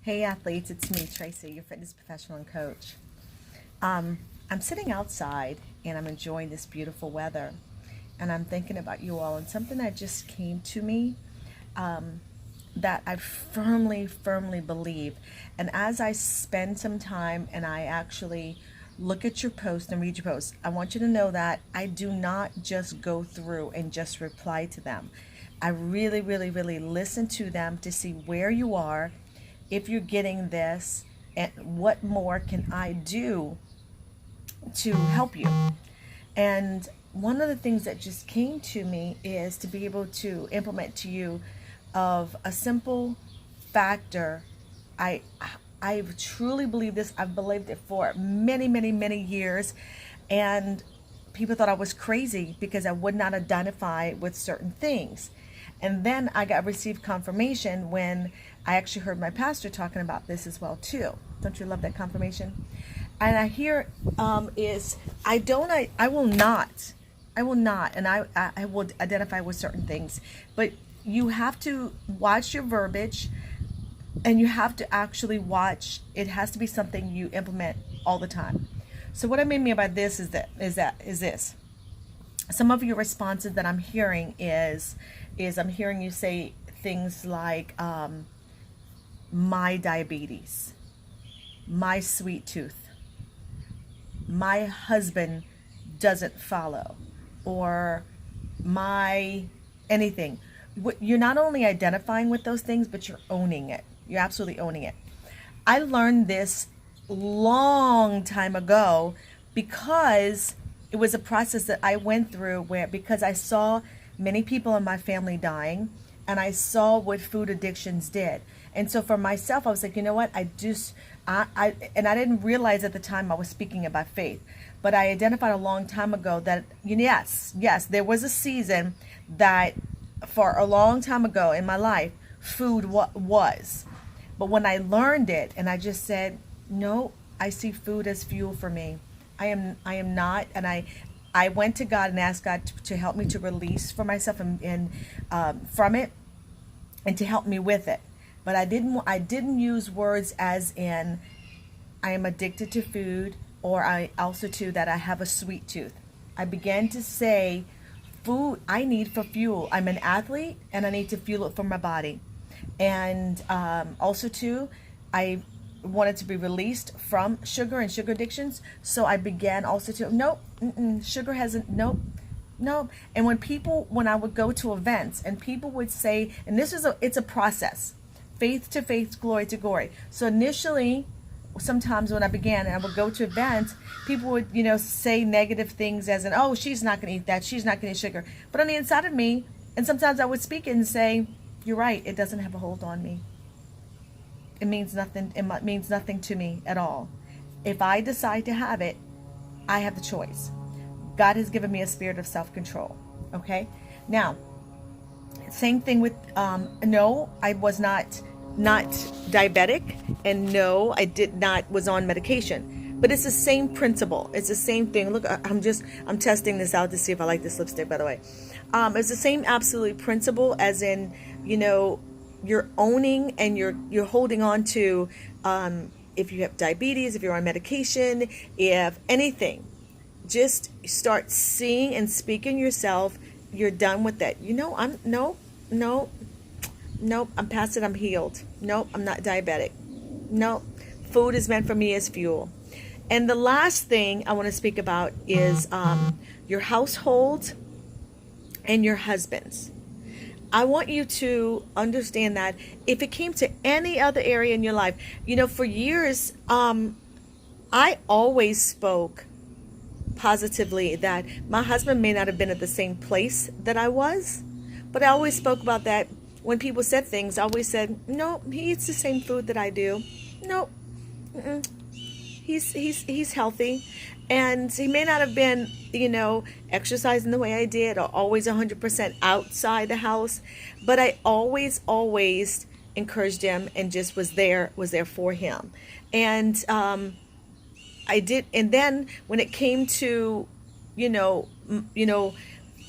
Hey athletes, it's me, Tracy, your fitness professional and coach. I'm sitting outside and I'm enjoying this beautiful weather, and I'm thinking about you all, and something that just came to me that I firmly, firmly believe. And as I spend some time and I actually look at your post and read your post, I want you to know that I do not just go through and just reply to them. I really, really, really listen to them to see where you are, if you're getting this, and what more can I do to help you. And one of the things that just came to me is to be able to implement to you of a simple factor. I I truly believe this. I've believed it for many, many, many years, and people thought I was crazy because I would not identify with certain things. And then I got received confirmation when I actually heard my pastor talking about this as well too. Don't you love that confirmation? And I hear is I will not, and I will identify with certain things, but you have to watch your verbiage, and you have to actually watch. It has to be something you implement all the time. So what I mean by this is this. Some of your responses that I'm hearing is I'm hearing you say things like my diabetes, my sweet tooth, my husband doesn't follow, or my anything. You're not only identifying with those things, but you're owning it. You're absolutely owning it. I learned this long time ago because it was a process that I went through, where because I saw many people in my family dying, and I saw what food addictions did. And so for myself, I was like, you know what? I didn't realize at the time I was speaking about faith, but I identified a long time ago that yes, there was a season that for a long time ago in my life, food was. But when I learned it and I just said, no, I see food as fuel for me. I am not, and I went to God and asked God to help me to release for myself and from it, and to help me with it. But I didn't use words as in I am addicted to food, or I also too that I have a sweet tooth. I began to say food I need for fuel. I'm an athlete and I need to fuel it for my body. And also too, I wanted to be released from sugar and sugar addictions. So I began also to, nope, sugar hasn't, nope, nope. And when I would go to events and people would say, and it's a process, faith to faith, glory to glory. So initially, sometimes when I began and I would go to events, people would, say negative things as in, oh, she's not going to eat that. She's not going to eat sugar. But on the inside of me, and sometimes I would speak and say, you're right. It doesn't have a hold on me. It means nothing. It means nothing to me at all. If I decide to have it, I have the choice. God has given me a spirit of self-control. Okay. Now, same thing with, no, I was not diabetic, and no, I did not was on medication. But it's the same principle. It's the same thing. Look, I'm testing this out to see if I like this lipstick, by the way. It's the same absolute principle, as in, you're owning and you're holding on to, if you have diabetes, if you're on medication, if anything, just start seeing and speaking yourself. You're done with that. No, nope, I'm past it. I'm healed. Nope, I'm not diabetic. Nope, food is meant for me as fuel. And the last thing I want to speak about is your household and your husbands. I want you to understand that if it came to any other area in your life, for years, I always spoke positively that my husband may not have been at the same place that I was, but I always spoke about that. When people said things, I always said, no, he eats the same food that I do. No, he's healthy, and he may not have been, exercising the way I did, or always 100% outside the house, but I always encouraged him and just was there for him. And I did. And then when it came to,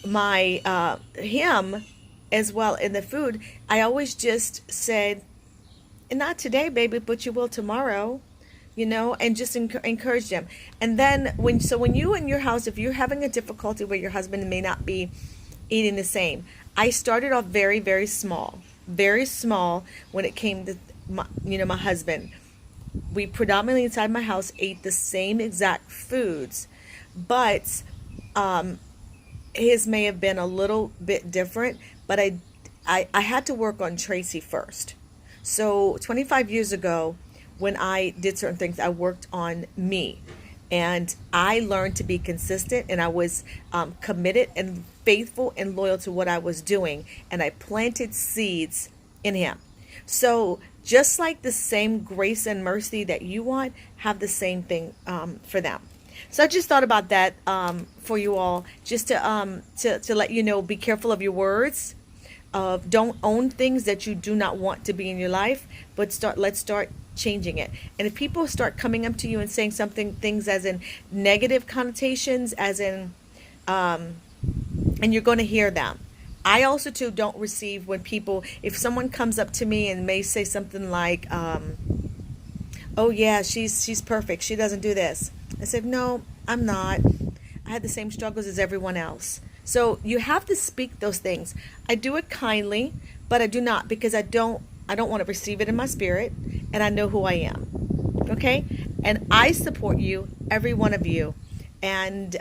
my him as well in the food, I always just said, not today, baby, but you will tomorrow, you know, and just encourage them. And then when you in your house, if you're having a difficulty where your husband may not be eating the same, I started off very very small when it came to my husband. We predominantly inside my house ate the same exact foods, but his may have been a little bit different. But I had to work on Tracy first. So 25 years ago, when I did certain things, I worked on me. And I learned to be consistent, and I was committed and faithful and loyal to what I was doing. And I planted seeds in him. So just like the same grace and mercy that you want, have the same thing for them. So I just thought about that for you all, just to let you know, be careful of your words. Don't own things that you do not want to be in your life, but let's start changing it. And if people start coming up to you and saying things as in negative connotations, as in and you're going to hear them. I also too don't receive when people, if someone comes up to me and may say something like oh yeah, she's perfect, she doesn't do this. I said, no, I'm not. I had the same struggles as everyone else. So you have to speak those things. I do it kindly, but I do not, because I don't want to receive it in my spirit, and I know who I am. Okay? And I support you, every one of you. And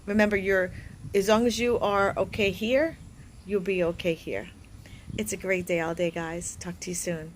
remember, as long as you are okay here, you'll be okay here. It's a great day all day, guys. Talk to you soon.